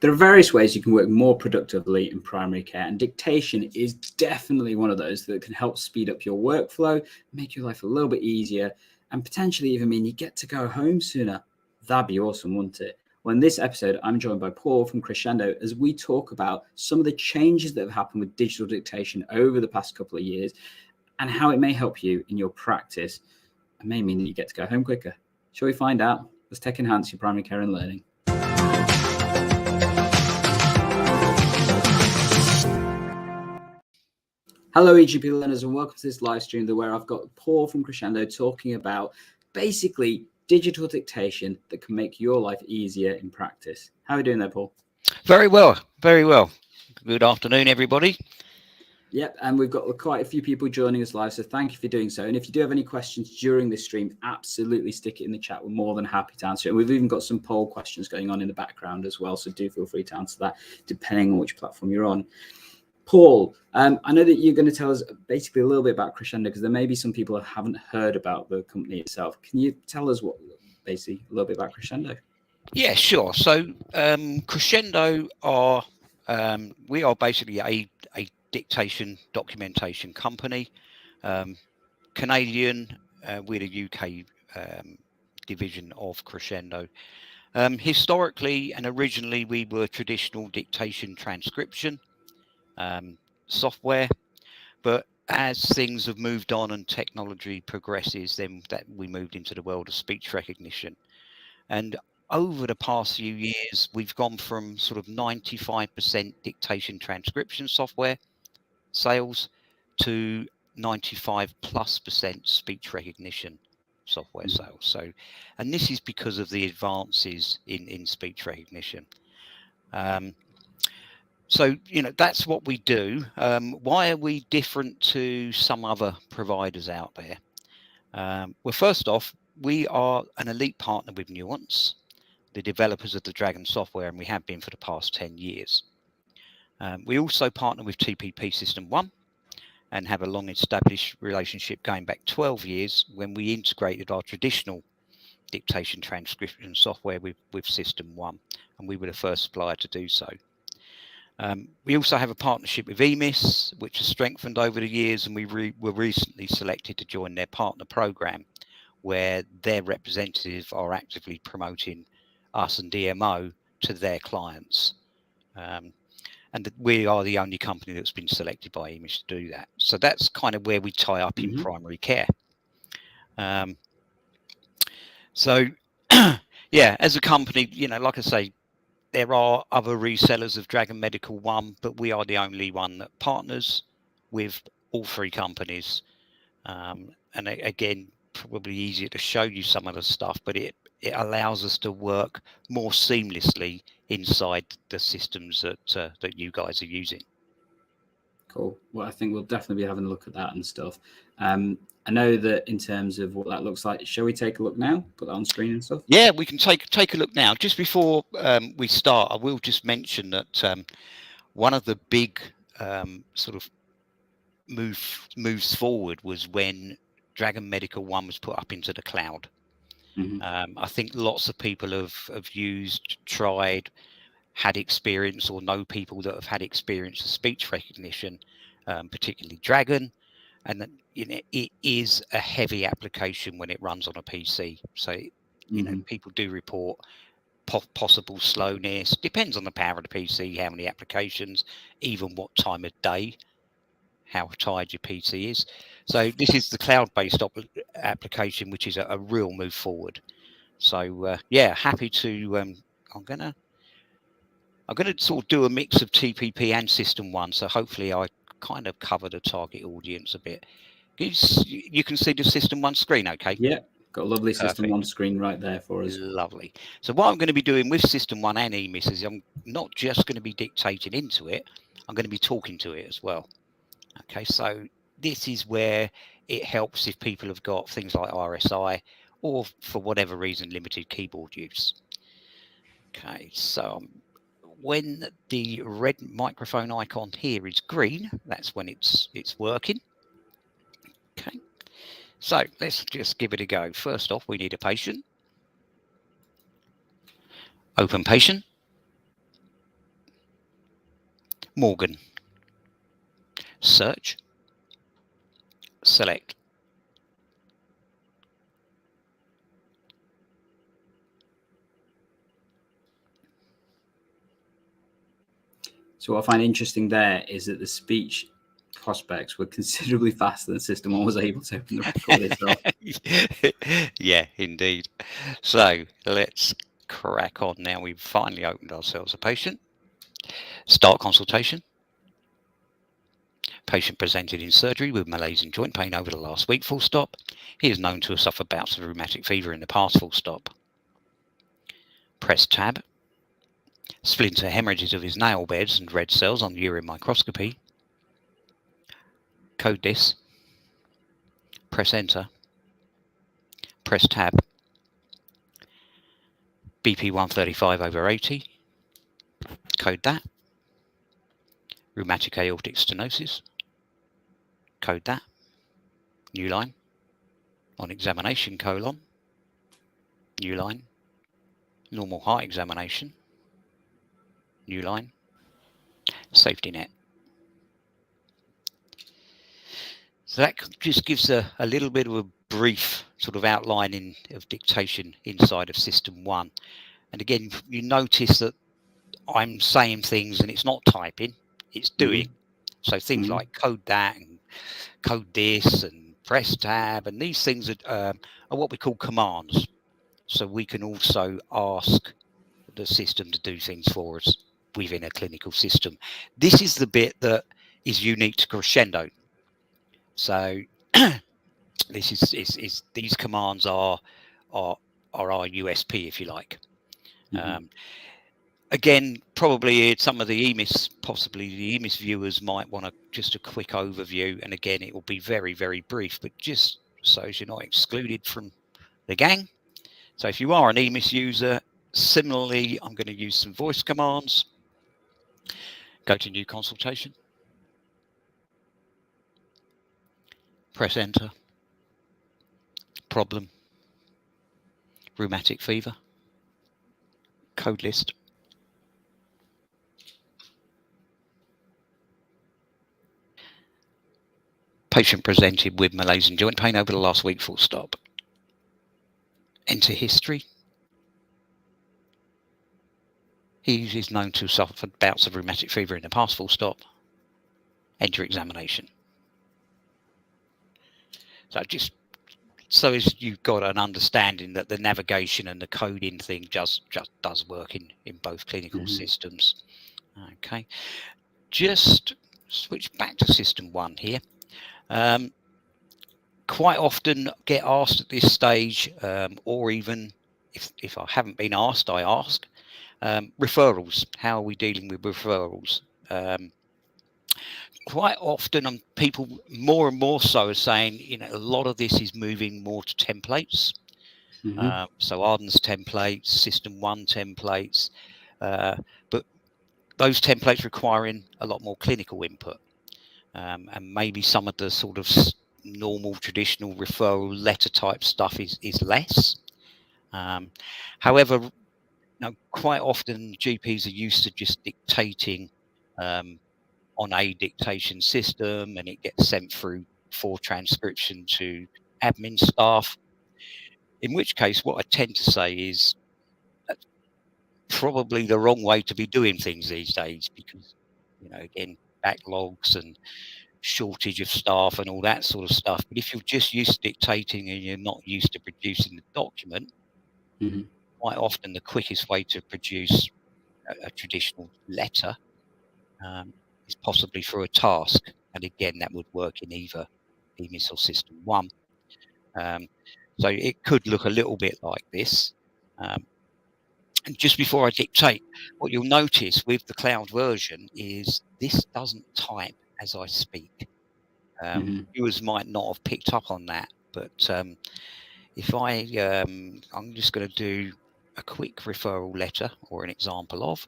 There are various ways you can work more productively in primary care, and dictation is definitely one of those that can help speed up your workflow, make your life a little bit easier, and potentially even mean you get to go home sooner. That'd be awesome, wouldn't it? Well, in this episode, I'm joined by Paul from Crescendo as we talk about some of the changes that have happened with digital dictation over the past couple of years and how it may help you in your practice and may mean that you get to go home quicker. Shall we find out? Let's tech enhance your primary care and learning. Hello, EGP learners, and welcome to this live stream where I've got Paul from Crescendo talking about basically digital dictation that can make your life easier in practice. How are you doing there, Paul? Very well, very well. Good afternoon, everybody. Yep, and we've got quite a few people joining us live, so thank you for doing so. And if you do have any questions during this stream, absolutely stick it in the chat. We're more than happy to answer it. And we've even got some poll questions going on in the background as well, so do feel free to answer that depending on which platform you're on. Paul, I know that you're going to tell us basically a little bit about Crescendo because there may be some people who haven't heard about the company itself. Can you tell us basically a little bit about Crescendo? Yeah, sure. So Crescendo we are basically a dictation documentation company, Canadian. We're the UK division of Crescendo. Historically and originally, we were traditional dictation transcription software, but as things have moved on and technology progresses, then that we moved into the world of speech recognition. And over the past few years, we've gone from sort of 95% dictation transcription software sales to 95+% speech recognition software sales. So, and this is because of the advances in speech recognition. So, you know, that's what we do. Why are we different to some other providers out there? Well, first off, we are an elite partner with Nuance, the developers of the Dragon software, and we have been for the past 10 years. We also partner with TPP SystmOne and have a long established relationship going back 12 years when we integrated our traditional dictation transcription software with SystmOne, and we were the first supplier to do so. We also have a partnership with EMIS, which has strengthened over the years, and we were recently selected to join their partner program, where their representatives are actively promoting us and DMO to their clients. And we are the only company that's been selected by EMIS to do that. So that's kind of where we tie up in primary care. So, yeah, as a company, you know, like I say, there are other resellers of Dragon Medical One, but we are the only one that partners with all three companies. And again, probably easier to show you some of the stuff, but it allows us to work more seamlessly inside the systems that you guys are using. Cool. Well, I think we'll definitely be having a look at that and stuff. I know that in terms of what that looks like, shall we take a look now? Put that on screen and stuff? Yeah, we can take a look now. Just before we start, I will just mention that one of the big sort of moves forward was when Dragon Medical One was put up into the cloud. I think lots of people have used, tried, had experience, or know people that have had experience of speech recognition, particularly Dragon. And you know, it is a heavy application when it runs on a PC. So, you know, people do report possible slowness. Depends on the power of the PC, how many applications, even what time of day, how tired your PC is. So this is the cloud-based application, which is a real move forward. So yeah, happy to. I'm gonna sort of do a mix of TPP and SystmOne. So hopefully I kind of cover the target audience a bit. You can see the SystmOne screen, okay? Yeah, got a lovely SystmOne screen right there for us. Lovely. So what I'm going to be doing with SystmOne and EMIS is I'm not just going to be dictating into it, I'm going to be talking to it as well. Okay, so this is where it helps if people have got things like RSI or for whatever reason limited keyboard use. Okay, so when the red microphone icon here is green, that's when it's working. Okay, so let's just give it a go. First off, we need a patient. Open patient. Morgan. Search. Select. So what I find interesting there is that the speech prospects were considerably faster than SystmOne was able to open the record itself. Yeah, indeed. So let's crack on now. We've finally opened ourselves a patient. Start consultation. Patient presented in surgery with malaise and joint pain over the last week, full stop. He is known to have suffered bouts of rheumatic fever in the past, full stop. Press tab. Splinter hemorrhages of his nail beds and red cells on urine microscopy. Code this. Press enter. Press tab. BP 135/80. Code that. Rheumatic aortic stenosis. Code that. New line. On examination, colon. New line. Normal heart examination. New line. Safety net. So that just gives a little bit of a brief sort of outlining of dictation inside of SystmOne. And again, you notice that I'm saying things and it's not typing, it's doing. So things like code that and code this and press tab, and these things are what we call commands. So we can also ask the system to do things for us within a clinical system. This is the bit that is unique to Crescendo. So this is these commands are our USP, if you like. Again, probably some of the EMIS, possibly the EMIS viewers might want just a quick overview. And again, it will be very, very brief, but just so as you're not excluded from the gang. So if you are an EMIS user, similarly, I'm going to use some voice commands. Go to new consultation. Press enter. Problem. Rheumatic fever. Code list. Patient presented with malaise and joint pain over the last week, full stop. Enter history. He is known to have suffered bouts of rheumatic fever in the past, full stop. Enter examination. So just so as you've got an understanding that the navigation and the coding thing just does work in both clinical systems. Okay, just switch back to SystmOne here. Quite often get asked at this stage, or even if I haven't been asked, I ask, referrals. How are we dealing with referrals? Quite often people more and more so are saying, you know, a lot of this is moving more to templates. So Arden's templates, SystmOne templates, but those templates requiring a lot more clinical input, and maybe some of the sort of normal traditional referral letter type stuff is less. However, quite often GPs are used to just dictating on a dictation system, and it gets sent through for transcription to admin staff. In which case, what I tend to say is that's probably the wrong way to be doing things these days, because, you know, again, backlogs and shortage of staff and all that sort of stuff. But if you're just used to dictating and you're not used to producing the document, quite often the quickest way to produce a traditional letter is possibly through a task. And again, that would work in either EMIS or SystmOne. So it could look a little bit like this. And just before I dictate, what you'll notice with the cloud version is this doesn't type as I speak. Viewers might not have picked up on that, but if I'm just going to do a quick referral letter or an example of.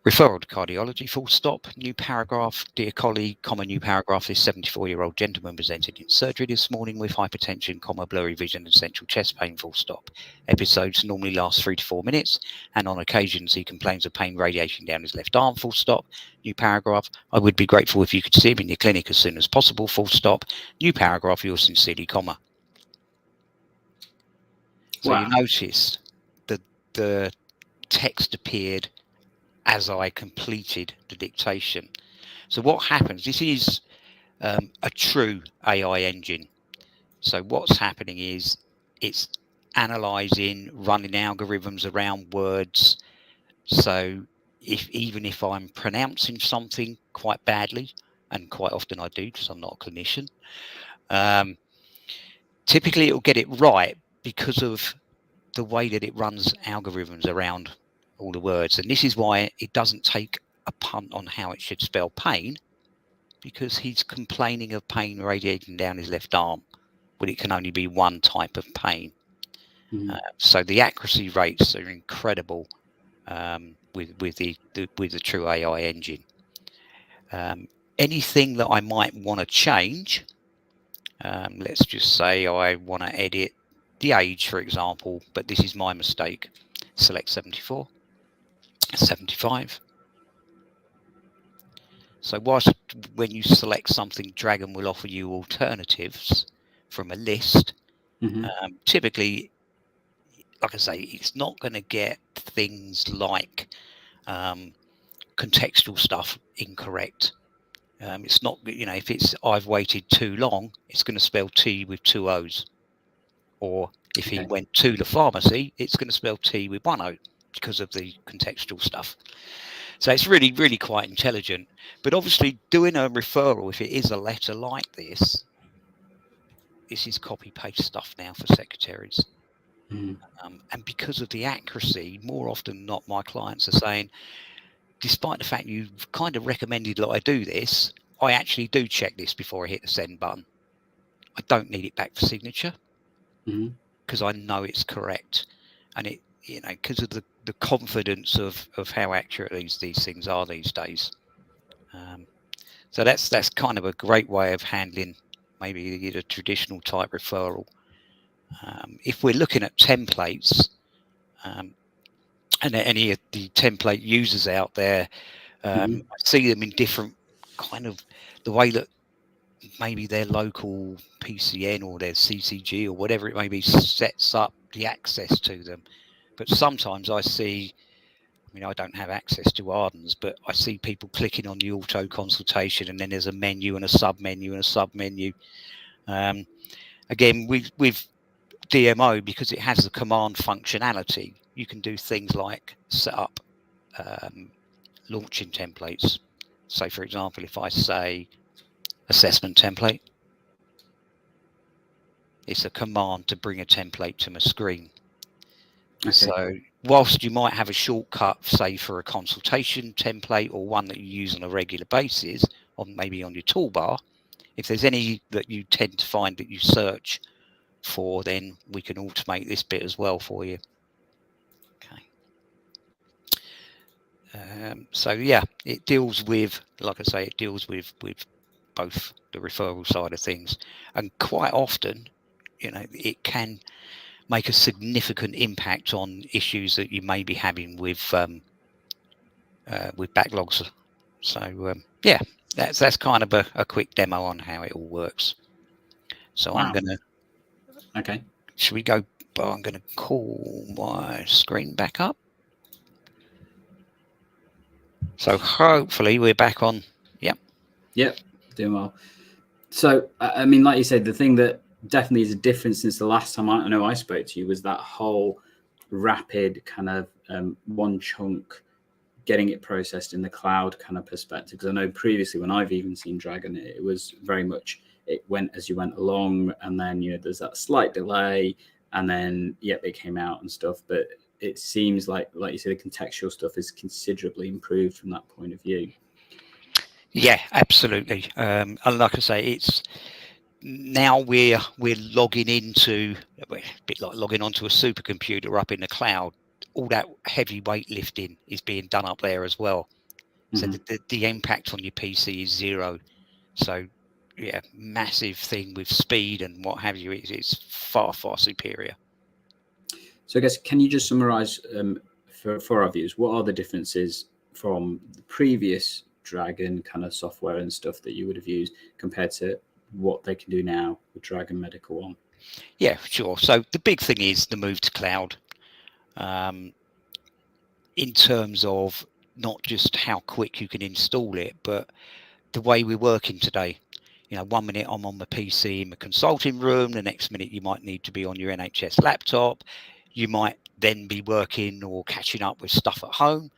Referral to cardiology, full stop. New paragraph. Dear colleague, new paragraph. This 74-year-old gentleman presented in surgery this morning with hypertension, blurry vision and central chest pain, full stop. Episodes normally last 3 to 4 minutes, and on occasions he complains of pain radiating down his left arm, full stop. New paragraph. I would be grateful if you could see him in your clinic as soon as possible, full stop. New paragraph. Yours sincerely, So Wow. you notice that the text appeared as I completed the dictation. So what happens, this is a true AI engine. So what's happening is it's analyzing, running algorithms around words. So even if I'm pronouncing something quite badly, and quite often I do because I'm not a clinician, typically it'll get it right because of the way that it runs algorithms around all the words. And this is why it doesn't take a punt on how it should spell pain, because he's complaining of pain radiating down his left arm when it can only be one type of pain. So the accuracy rates are incredible with the true AI engine. Anything that I might want to change, let's just say I want to edit the age, for example, but this is my mistake. Select 74, 75. So whilst when you select something, Dragon will offer you alternatives from a list. Typically, like I say, it's not going to get things like contextual stuff incorrect. It's not, if it's I've waited too long, it's going to spell T with 2 O's. Or if he went to the pharmacy, it's going to spell T with 1 O because of the contextual stuff. So it's really, really quite intelligent. But obviously doing a referral, if it is a letter like this is copy-paste stuff now for secretaries. And because of the accuracy, more often than not, my clients are saying, despite the fact you've kind of recommended that I do this, I actually do check this before I hit the send button. I don't need it back for signature because I know it's correct. And it, because of the confidence of how accurate these things are these days. So that's kind of a great way of handling maybe the traditional type referral. If we're looking at templates, and any of the template users out there, I see them in different kind of the way that maybe their local PCN or their CCG or whatever it may be sets up the access to them. But sometimes I see, I don't have access to Ardens, but I see people clicking on the auto consultation and then there's a menu and a sub menu and a sub menu. Again, with DMO, because it has the command functionality, you can do things like set up launching templates. So for example, if I say assessment template, it's a command to bring a template to my screen. So whilst you might have a shortcut, say for a consultation template or one that you use on a regular basis, maybe on your toolbar, if there's any that you tend to find that you search for, then we can automate this bit as well for you. So yeah, it deals with, like I say, it deals with both the referral side of things, and quite often, it can make a significant impact on issues that you may be having with backlogs. So yeah, that's kind of a quick demo on how it all works. So I'm gonna should we go? I'm gonna call my screen back up. So hopefully we're back on. Yep, doing well. So like you said, the thing that definitely is a difference since the last time I know I spoke to you was that whole rapid kind of one chunk getting it processed in the cloud kind of perspective. Because I know previously when I've even seen Dragon, it was very much it went as you went along, and then there's that slight delay, and then it came out and stuff. But it seems like you said, the contextual stuff is considerably improved from that point of view. Yeah, absolutely. And like I say, it's now we're logging into a bit like logging onto a supercomputer up in the cloud. all that heavy weightlifting is being done up there as well. So the impact on your PC is 0. So yeah, massive thing with speed and what have you. It's far, far superior. So I guess, can you just summarize for our viewers, what are the differences from the previous Dragon kind of software and stuff that you would have used compared to what they can do now with Dragon Medical One? Yeah, sure. So the big thing is the move to cloud. In terms of not just how quick you can install it, but the way we're working today. You know, 1 minute I'm on my PC in my consulting room, the next minute you might need to be on your NHS laptop. You might then be working or catching up with stuff at home.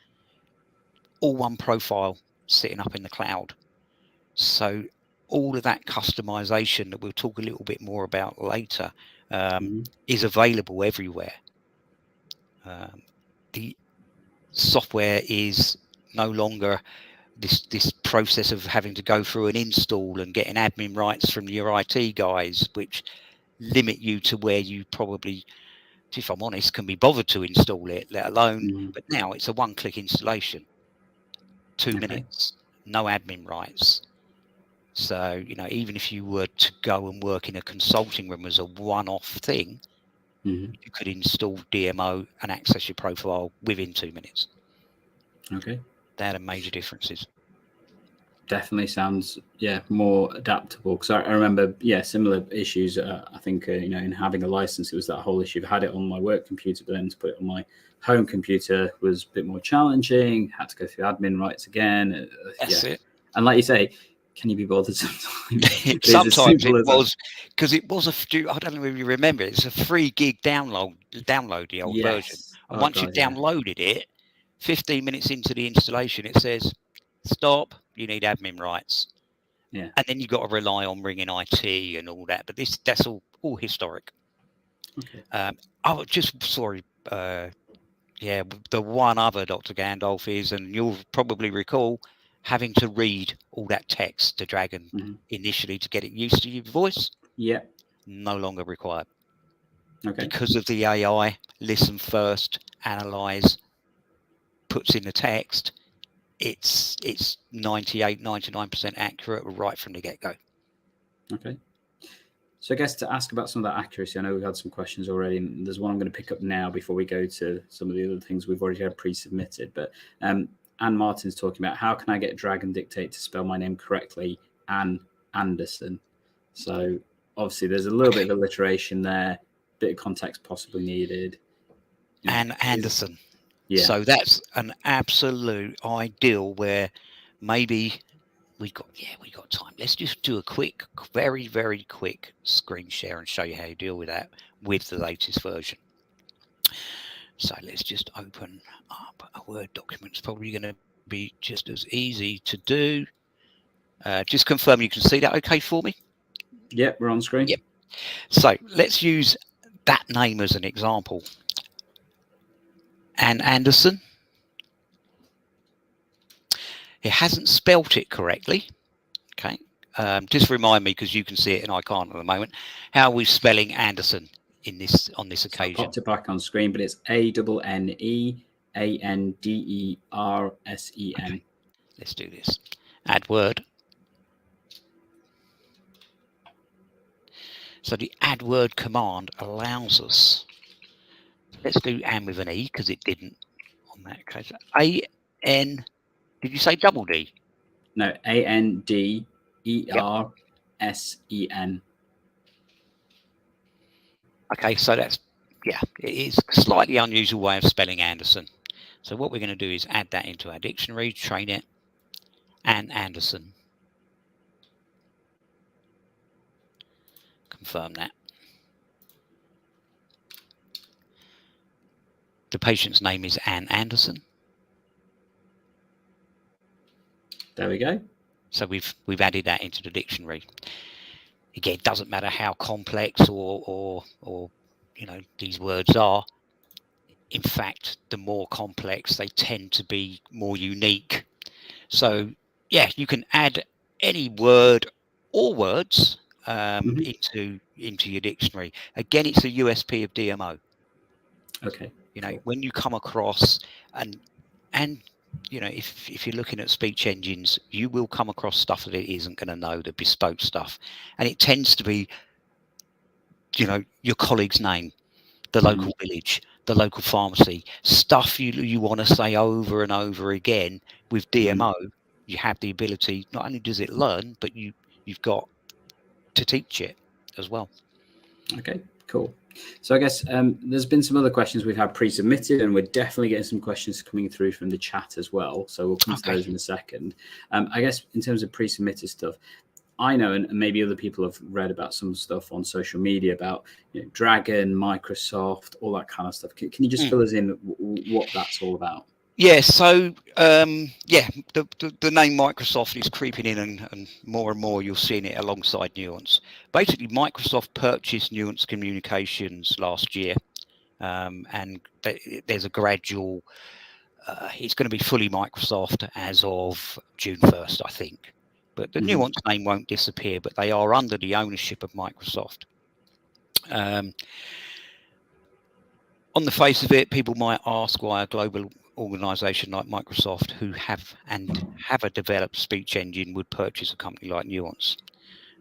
All one profile sitting up in the cloud. So all of that customization that we'll talk a little bit more about later is available everywhere. The software is no longer this process of having to go through an install and getting admin rights from your IT guys, which limit you to where you probably, if I'm honest, can be bothered to install it, let alone. But now it's a one-click installation, 2 minutes, no admin rights. So, you know, even if you were to go and work in a consulting room as a one-off thing, you could install DMO and access your profile within 2 minutes. Okay. They're the major differences. Definitely sounds, more adaptable. Because I remember, similar issues. I think, in having a license, it was that whole issue. I've had it on my work computer, but then to put it on my home computer was a bit more challenging. Had to go through admin rights again. That's it. And like you say, can you be bothered sometimes? Sometimes it was, because it was I don't know if you remember, it's a 3 gig download the old version. And once you've downloaded it, 15 minutes into the installation, it says, stop, you need admin rights. Yeah. And then you've got to rely on ringing IT and all that. But that's all historic. Okay. The one other DrGandalf is, and you'll probably recall, having to read all that text to Dragon initially to get it used to your voice. Yeah. No longer required. Okay. Because of the AI, listen first, analyze, puts in the text, it's 98, 99% accurate right from the get-go. Okay. So I guess to ask about some of that accuracy, I know we've had some questions already, and there's one I'm going to pick up now before we go to some of the other things we've already had pre-submitted. But Anne Martin's talking about, how can I get Dragon Dictate to spell my name correctly, Anne Anderson? So obviously there's a little bit of alliteration there, bit of context possibly needed. Anne Anderson. Yeah. So that's an absolute ideal where maybe we got time. Let's just do a quick, very, very quick screen share and show you how you deal with that with the latest version. So let's just open up a Word document. It's probably going to be just as easy to do. Just confirm you can see that okay for me? Yep, we're on screen. Yep. So let's use that name as an example. Anne Anderson. It hasn't spelt it correctly. Okay. Just remind me, because you can see it and I can't at the moment, how are we spelling Anderson on this occasion? So I popped it back on screen, but it's ANNEANDERSEN. Okay. Let's do this. Add word. So the add word command allows us. Let's do Anne with an E, because it didn't on that case. A-N. Did you say double D? No, ANDERSEN. Okay, so that's, it is a slightly unusual way of spelling Anderson. So what we're going to do is add that into our dictionary, train it, Anne Anderson. Confirm that. The patient's name is Anne Anderson. There we go. So we've added that into the dictionary. Again, it doesn't matter how complex or these words are. In fact, the more complex, they tend to be more unique. So you can add any word or words into your dictionary. Again, it's a USP of DMO. Okay. You know, Cool. when you come across and you know, if you're looking at speech engines, you will come across stuff that it isn't going to know, the bespoke stuff, and it tends to be, you know, your colleague's name, the local village, the local pharmacy, stuff you want to say over and over again. With DMO, you have the ability, not only does it learn, but you've got to teach it as well. Okay, cool. So I guess there's been some other questions we've had pre-submitted, and we're definitely getting some questions coming through from the chat as well. So we'll come to those in a second. I guess in terms of pre-submitted stuff, I know, and maybe other people have read about some stuff on social media about, you know, Dragon, Microsoft, all that kind of stuff. Can you just fill us in what that's all about? Yeah, so yeah, the name Microsoft is creeping in, and more you're seeing it alongside Nuance. Basically, Microsoft purchased Nuance Communications last year, and there's a gradual. It's going to be fully Microsoft as of June 1st, I think. But the Nuance name won't disappear, but they are under the ownership of Microsoft. On the face of it, people might ask why a global organization like Microsoft, who have a developed speech engine, would purchase a company like Nuance.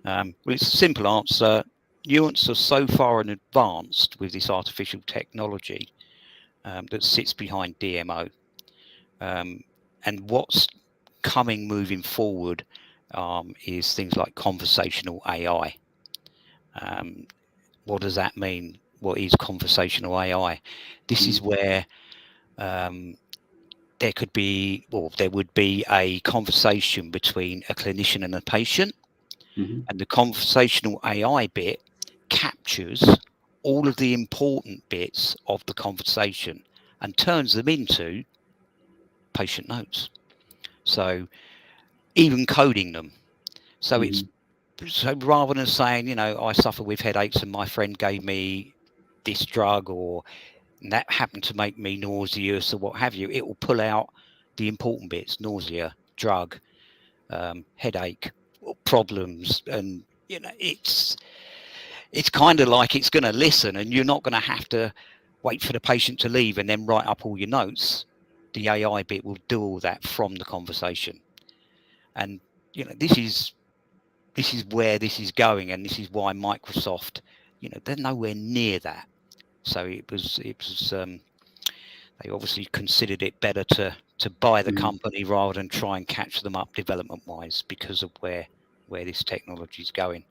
Well, it's a simple answer. Nuance are so far and advanced with this artificial technology that sits behind DMO. And what's coming moving forward is things like conversational AI. What does that mean? What is conversational AI? This is where there would be a conversation between a clinician and a patient, and the conversational AI bit captures all of the important bits of the conversation and turns them into patient notes. So even coding them. So so rather than saying, you know, I suffer with headaches and my friend gave me this drug, or that happened to make me nauseous, or what have you, it will pull out the important bits: nausea, drug, headache, problems. And you know, it's kind of like it's going to listen, and you're not going to have to wait for the patient to leave and then write up all your notes. The AI bit will do all that from the conversation. And you know, this is where this is going, and this is why Microsoft, you know, they're nowhere near that. So it was they obviously considered it better to buy the company rather than try and catch them up development wise, because of where this technology is going.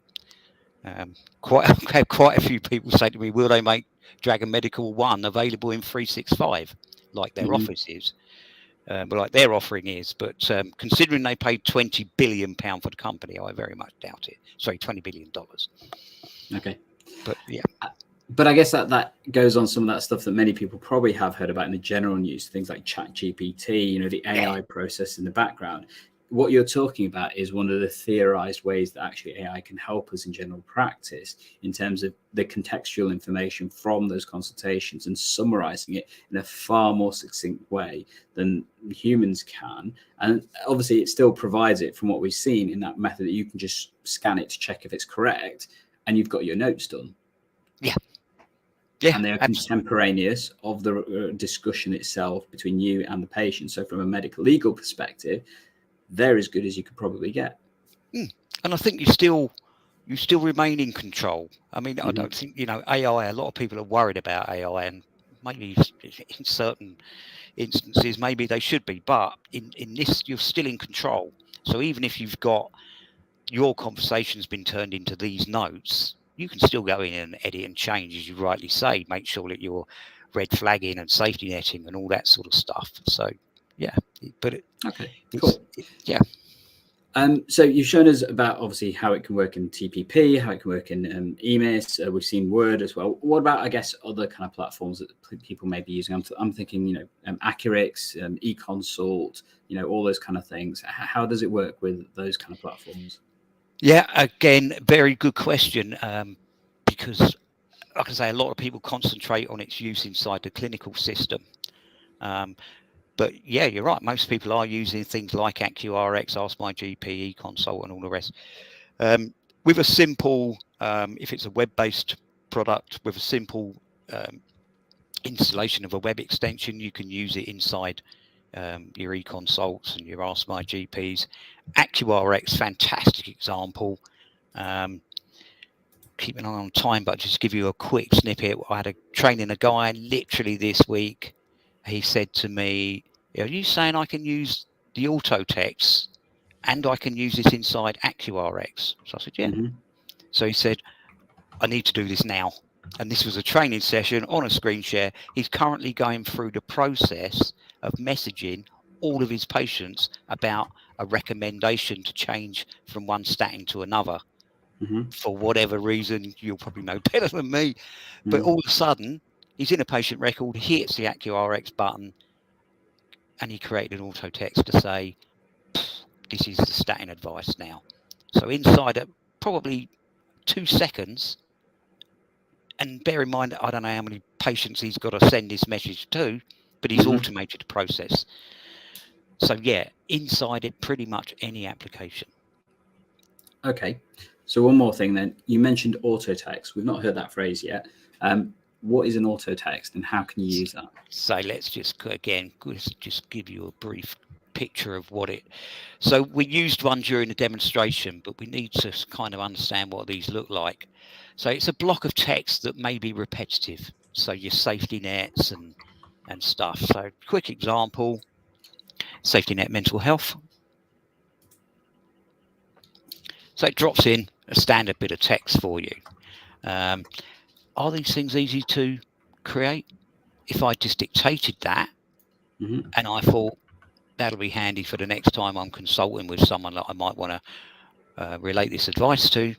Quite a few people say to me, will they make Dragon Medical 1 available in 365 like their office is? But like their offering is, but considering they paid £20 billion for the company, I very much doubt it. Sorry, $20 billion. Okay. But yeah. But I guess that goes on some of that stuff that many people probably have heard about in the general news, things like ChatGPT, you know, the AI process in the background. What you're talking about is one of the theorized ways that actually AI can help us in general practice in terms of the contextual information from those consultations and summarizing it in a far more succinct way than humans can. And obviously it still provides it, from what we've seen in that method, that you can just scan it to check if it's correct and you've got your notes done. Yeah. Yeah, and they are contemporaneous of the discussion itself between you and the patient. So from a medical legal perspective, they're as good as you could probably get. And I think you still remain in control. I mean, I don't think, you know, AI, a lot of people are worried about AI, and maybe in certain instances, maybe they should be, but in this, you're still in control. So even if you've got your conversation's been turned into these notes, you can still go in and edit and change, as you rightly say, make sure that you're red flagging and safety netting and all that sort of stuff. So yeah, but cool. Yeah. So you've shown us about obviously how it can work in TPP, how it can work in EMIS. We've seen Word as well. What about, I guess, other kind of platforms that people may be using? I'm thinking, you know, Accurix, eConsult, you know, all those kind of things. How does it work with those kind of platforms? Yeah, again, very good question, because, like I say, a lot of people concentrate on its use inside the clinical system. But yeah, you're right. Most people are using things like AccuRx, Ask My GP, eConsult, and all the rest. With a simple, if it's a web-based product, with a simple installation of a web extension. You can use it inside your eConsults and your Ask My GPs. AccuRx, fantastic example. Keep an eye on time, but just give you a quick snippet. I had a training a guy literally this week. He said to me, "Are you saying I can use the autotext and I can use this inside AccuRx?" So I said, "Yeah." So he said, "I need to do this now." And this was a training session on a screen share. He's currently going through the process of messaging all of his patients about a recommendation to change from one statin to another. For whatever reason, you'll probably know better than me. But all of a sudden, he's in a patient record, he hits the AccuRx button, and he created an auto text to say, "This is the statin advice now." So inside of probably 2 seconds, and bear in mind, I don't know how many patients he's got to send this message to, but he's automated the process. So yeah, inside it, pretty much any application. Okay. So one more thing then. You mentioned auto text. We've not heard that phrase yet. What is an auto text and how can you use that? So let's just give you a brief picture of what it. So we used one during the demonstration, but we need to kind of understand what these look like. So it's a block of text that may be repetitive. So your safety nets and stuff. So quick example, safety net mental health. So it drops in a standard bit of text for you. Are these things easy to create? If I just dictated that and I thought that'll be handy for the next time I'm consulting with someone that I might want to relate this advice to,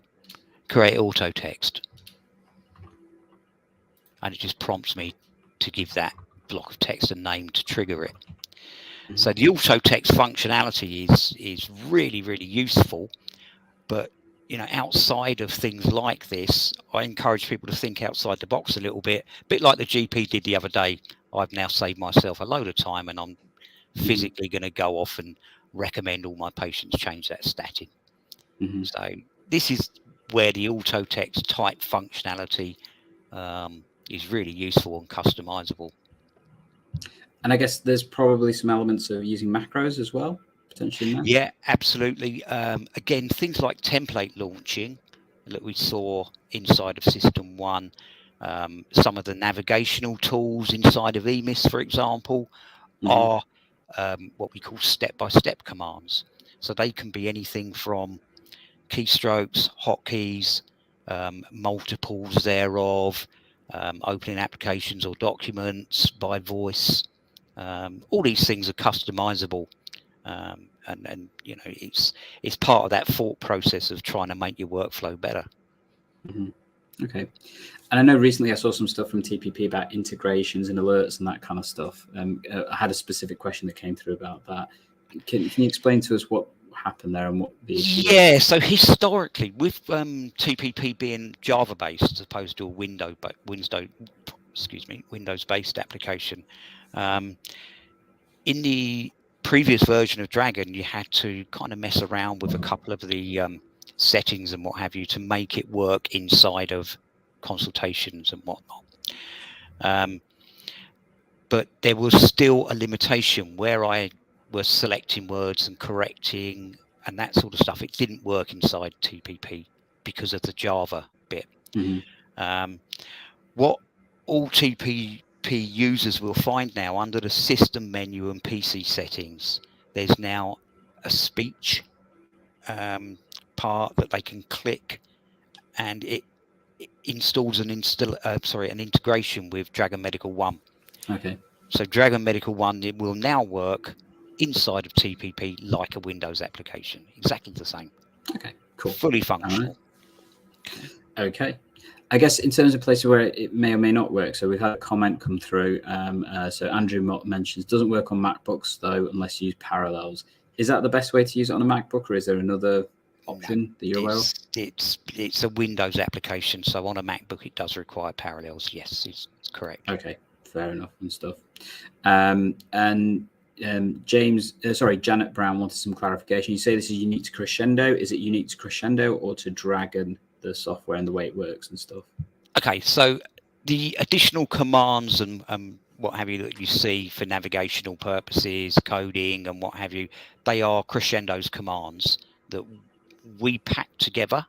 create auto text. And it just prompts me to give that block of text a name to trigger it. So the auto text functionality is really, really useful. But outside of things like this, I encourage people to think outside the box a little bit like the GP did the other day. I've now saved myself a load of time and I'm physically going to go off and recommend all my patients change that statin. So this is where the auto text type functionality is really useful and customizable. And I guess there's probably some elements of using macros as well, potentially in that. Yeah, absolutely. Again, things like template launching that we saw inside of SystmOne, some of the navigational tools inside of EMIS, for example, are what we call step-by-step commands. So they can be anything from keystrokes, hotkeys, multiples thereof, opening applications or documents by voice. All these things are customizable. And it's part of that thought process of trying to make your workflow better. Okay. And I know recently I saw some stuff from TPP about integrations and alerts and that kind of stuff. I had a specific question that came through about that. Can you explain to us what happened there and what the issue is? Yeah, so historically, with TPP being Java-based as opposed to a Windows-based application, in the previous version of Dragon, you had to kind of mess around with a couple of the settings and what have you to make it work inside of consultations and whatnot. But there was still a limitation where I was selecting words and correcting and that sort of stuff. It didn't work inside TPP because of the Java bit. What all TPP users will find now under the system menu and PC settings, there's now a speech part that they can click, and it installs an integration with Dragon Medical One. Okay. So Dragon Medical One, it will now work inside of TPP like a Windows application, exactly the same. Okay, cool. Fully functional. Okay. I guess in terms of places where it may or may not work, so we've had a comment come through. So Andrew mentions doesn't work on MacBooks though unless you use Parallels. Is that the best way to use it on a MacBook, or is there another option that you're aware of? It's a Windows application, so on a MacBook it does require Parallels. Yes, it's correct. Okay, fair enough and stuff. Janet Brown wanted some clarification. You say this is unique to Crescendo. Is it unique to Crescendo or to Dragon, the software and the way it works and stuff? Okay, so the additional commands and what have you that you see for navigational purposes, coding and what have you, they are Crescendo's commands that we pack together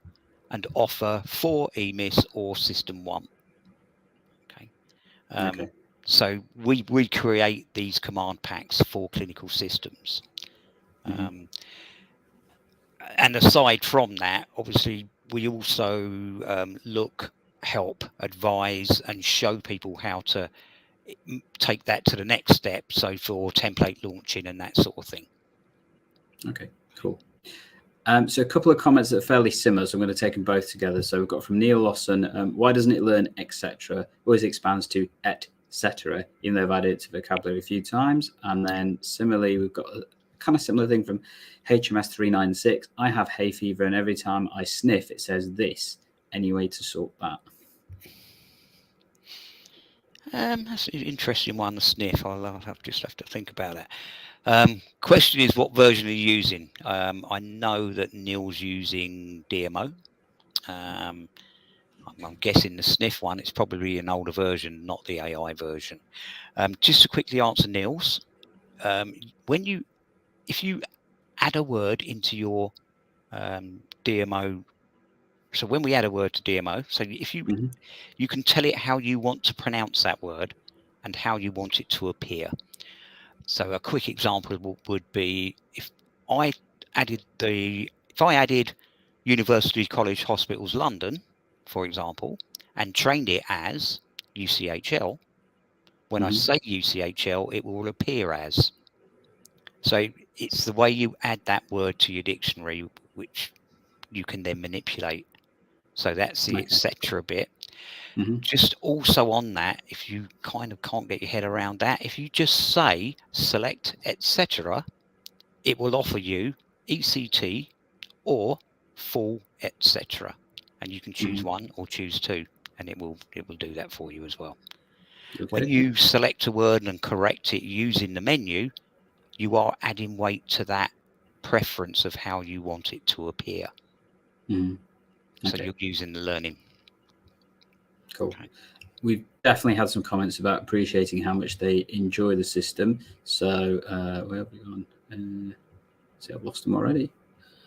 and offer for EMIS or SystmOne. Okay. Okay. So we create these command packs for clinical systems. And aside from that, obviously, we also look, help, advise, and show people how to take that to the next step. So for template launching and that sort of thing. Okay, cool. So a couple of comments that are fairly similar, so I'm going to take them both together. So we've got from Neil Lawson, why doesn't it learn etc.? Always expands to etc., even though I've added it to vocabulary a few times. And then similarly, we've got a kind of similar thing from HMS396. I have hay fever, and every time I sniff, it says this. Any way to sort that? That's an interesting one, the sniff. I'll just have to think about that. Question is, what version are you using? I know that Neil's using DMO. I'm guessing the sniff one, it's probably an older version, not the AI version. Just to quickly answer Neil's, if you add a word into your DMO, so when we add a word to DMO, so if you you can tell it how you want to pronounce that word and how you want it to appear. So a quick example would be if I added University College Hospitals London, for example, and trained it as UCHL, when I say UCHL, it will appear as. So it's the way you add that word to your dictionary, which you can then manipulate. So that's the etc. bit. Just also on that, if you kind of can't get your head around that, if you just say select etc., it will offer you ECT or full etc., and you can choose one or choose two, and it will do that for you as well. Okay. When you select a word and correct it using the menu, you are adding weight to that preference of how you want it to appear. So you're using the learning. Cool. Okay. We've definitely had some comments about appreciating how much they enjoy the system. So where have we gone? See, I've lost them already.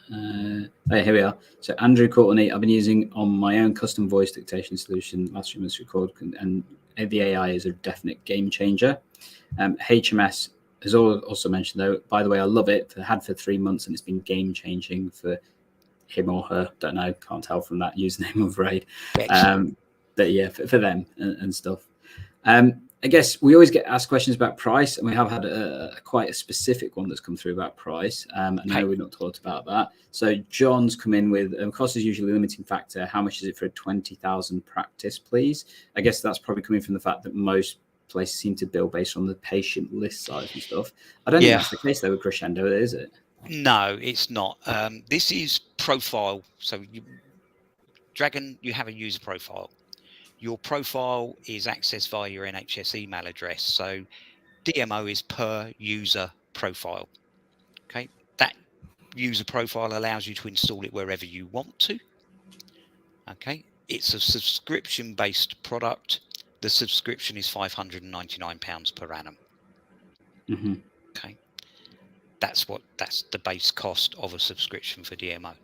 Here we are. So Andrew Courtney, I've been using on my own custom voice dictation solution. Last stream was recorded, and the AI is a definite game changer. HMS has also mentioned, though, by the way, I love it. I had for 3 months, and it's been game changing for him or her. Don't know, can't tell from that username, I'm afraid. But yeah, for them and stuff. I guess we always get asked questions about price, and we have had quite a specific one that's come through about price. I know we've not talked about that. So John's come in with cost is usually a limiting factor. How much is it for a 20,000 practice, please? I guess that's probably coming from the fact that most places seem to bill based on the patient list size and stuff. I don't think that's the case though with Crescendo, is it? No, it's not. This is profile. So Dragon, you have a user profile. Your profile is accessed via your NHS email address. So DMO is per user profile. Okay. That user profile allows you to install it wherever you want to. Okay. It's a subscription-based product. The subscription is £599 per annum. Okay. That's the base cost of a subscription for DMO.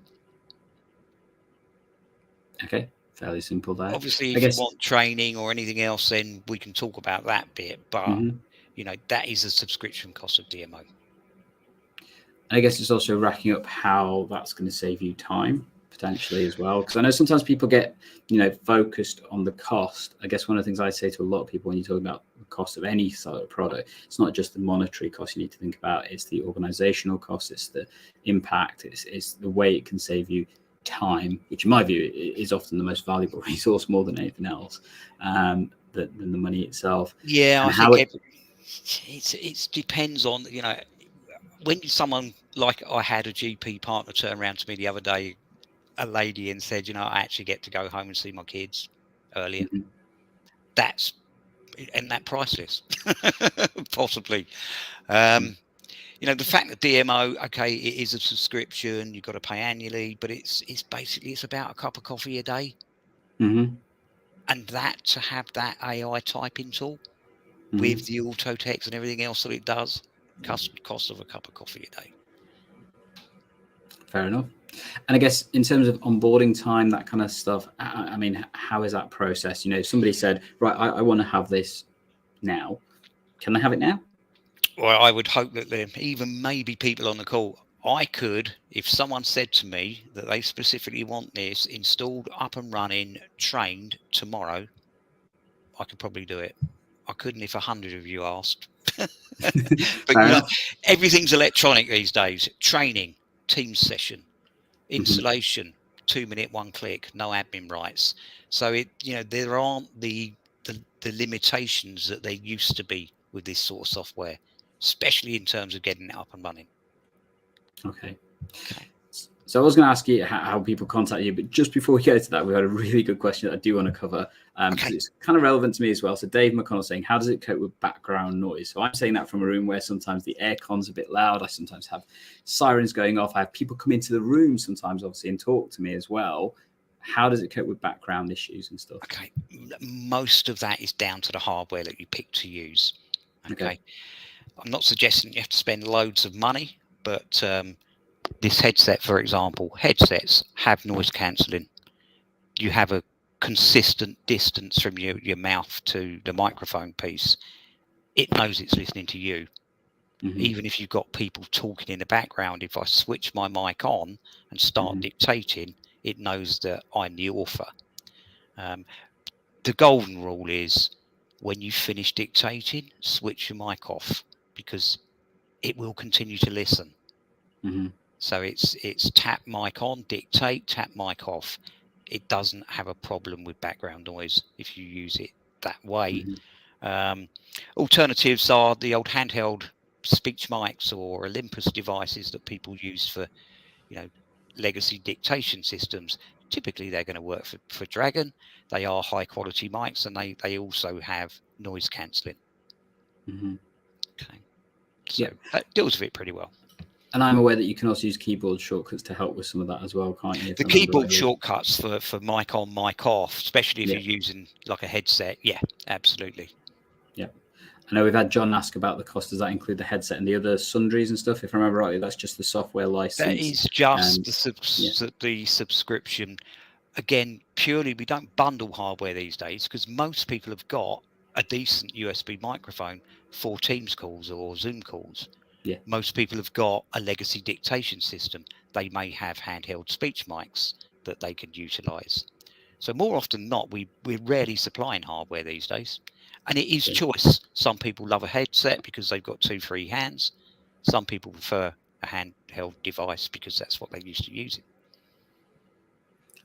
Okay. Fairly simple there. Obviously, if you want training or anything else, then we can talk about that bit. But you know, that is a subscription cost of DMO. And I guess it's also racking up how that's going to save you time potentially as well. Because I know sometimes people get, focused on the cost. I guess one of the things I say to a lot of people when you talk about the cost of any sort of product, it's not just the monetary cost you need to think about. It's the organizational cost. It's the impact. It's the way it can save you time, which in my view is often the most valuable resource more than anything else, than the money itself. Yeah, and I think it depends on, when someone, like I had a GP partner turn around to me the other day, a lady, and said, I actually get to go home and see my kids earlier. That's priceless, possibly. The fact that DMO, okay, it is a subscription, you've got to pay annually, but it's basically about a cup of coffee a day. and that to have that AI typing tool with the autotext and everything else that it does, cost of a cup of coffee a day. Fair enough. And I guess in terms of onboarding time, that kind of stuff, I mean, how is that process? You know, if somebody said, right, I want to have this now. Can they have it now? Well, I would hope that there even maybe people on the call, I could, if someone said to me that they specifically want this installed, up and running, trained tomorrow, I could probably do it. I couldn't if 100 of you asked. But you know, everything's electronic these days. Training, Teams session, installation, 2-minute, 1 click, no admin rights. So there aren't the limitations that there used to be with this sort of software, especially in terms of getting it up and running. Okay. So I was going to ask you how people contact you, but just before we go to that, we had a really good question that I do want to cover. Because it's kind of relevant to me as well. So Dave McConnell saying, how does it cope with background noise? So I'm saying that from a room where sometimes the aircon's a bit loud. I sometimes have sirens going off. I have people come into the room sometimes, obviously, and talk to me as well. How does it cope with background issues and stuff? Okay, most of that is down to the hardware that you pick to use. Okay. I'm not suggesting you have to spend loads of money, but this headset, for example, headsets have noise cancelling. You have a consistent distance from your mouth to the microphone piece. It knows it's listening to you. Even if you've got people talking in the background, if I switch my mic on and start dictating, it knows that I'm the author. The golden rule is when you finish dictating, switch your mic off, because it will continue to listen. So it's tap mic on, dictate, tap mic off. It doesn't have a problem with background noise if you use it that way. Alternatives are the old handheld speech mics or Olympus devices that people use for, legacy dictation systems. Typically, they're going to work for Dragon. They are high quality mics, and they also have noise cancelling. Okay, so that deals with it pretty well. And I'm aware that you can also use keyboard shortcuts to help with some of that as well, can't you? The keyboard shortcuts for mic on, mic off, especially if you're using like a headset. Yeah, absolutely. Yeah. I know we've had John ask about the cost. Does that include the headset and the other sundries and stuff? If I remember rightly, that's just the software license. That is just the subscription. Again, purely, we don't bundle hardware these days because most people have got a decent USB microphone for Teams calls or Zoom calls. Most people have got a legacy dictation system. They may have handheld speech mics that they can utilize. So more often than not, we're rarely supplying hardware these days. And it is choice. Some people love a headset because they've got 2 free hands. Some people prefer a handheld device because that's what they're used to using.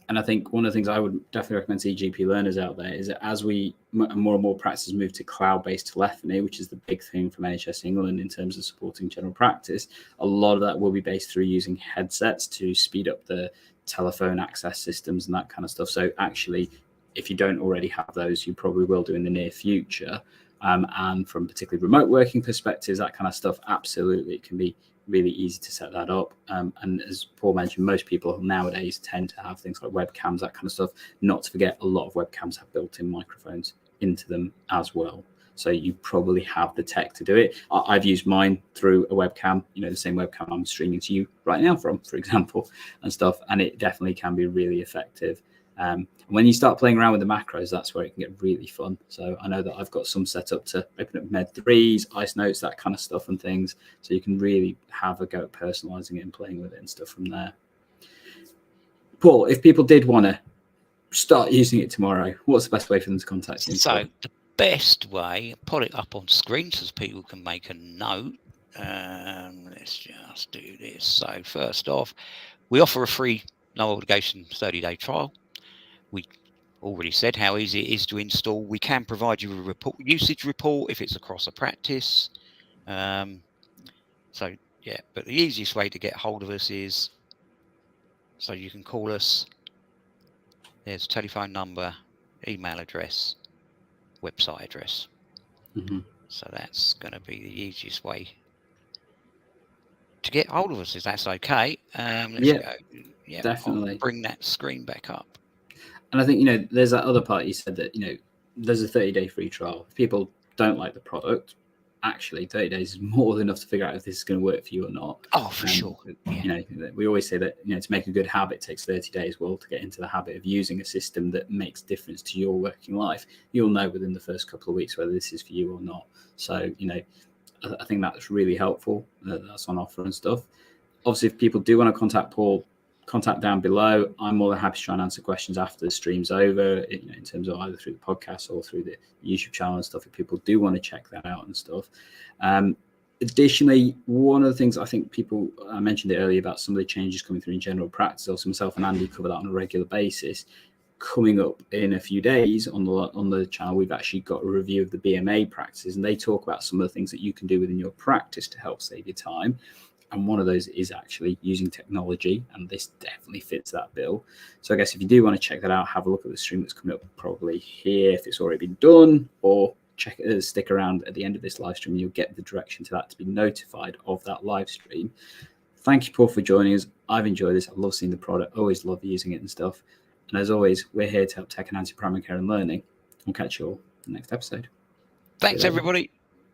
And I think one of the things I would definitely recommend to GP learners out there is that as we more and more practices move to cloud-based telephony, which is the big thing from NHS England in terms of supporting general practice, a lot of that will be based through using headsets to speed up the telephone access systems and that kind of stuff. So actually, if you don't already have those, you probably will do in the near future. And from particularly remote working perspectives, that kind of stuff, absolutely, it can be really easy to set that up. And as Paul mentioned, most people nowadays tend to have things like webcams, that kind of stuff. Not to forget, a lot of webcams have built-in microphones into them as well. So you probably have the tech to do it. I've used mine through a webcam, the same webcam I'm streaming to you right now from, for example, and stuff. And it definitely can be really effective. When you start playing around with the macros, that's where it can get really fun. So I know that I've got some set up to open up Med 3s, ice notes, that kind of stuff and things. So you can really have a go at personalizing it and playing with it and stuff from there. Paul, if people did want to start using it tomorrow, what's the best way for them to contact you? So the best way, put it up on screen so people can make a note. Let's just do this. So first off, we offer a free, no obligation 30-day trial. We already said how easy it is to install. We can provide you a usage report if it's across a practice. So yeah, but the easiest way to get hold of us is, so you can call us. There's a telephone number, email address, website address. So that's going to be the easiest way to get hold of us, if that's okay. Let's go. Yeah, definitely. I'll bring that screen back up. And I think, you know, there's that other part you said that, you know, there's a 30-day free trial. If people don't like the product, actually 30 days is more than enough to figure out if this is going to work for you or not. Oh, for sure. Yeah. You know, we always say that, you know, to make a good habit takes 30 days. Well, to get into the habit of using a system that makes difference to your working life, you'll know within the first couple of weeks whether this is for you or not. So, you know, I think that's really helpful. That's on offer and stuff. Obviously, if people do want to contact Paul, contact down below. I'm more than happy to try and answer questions after the stream's over, you know, in terms of either through the podcast or through the YouTube channel and stuff, if people do want to check that out and stuff. Additionally, one of the things I think I mentioned it earlier about some of the changes coming through in general practice. Also, myself and Andy cover that on a regular basis. Coming up in a few days on the channel, we've actually got a review of the BMA practices, and they talk about some of the things that you can do within your practice to help save your time. And one of those is actually using technology, and this definitely fits that bill. So I guess if you do want to check that out, have a look at the stream that's coming up probably here if it's already been done, or stick around at the end of this live stream. You'll get the direction to that to be notified of that live stream. Thank you, Paul, for joining us. I've enjoyed this. I love seeing the product. Always love using it and stuff. And as always, we're here to help tech enhance your primary care and learning. We'll catch you all in the next episode. Thanks, everybody.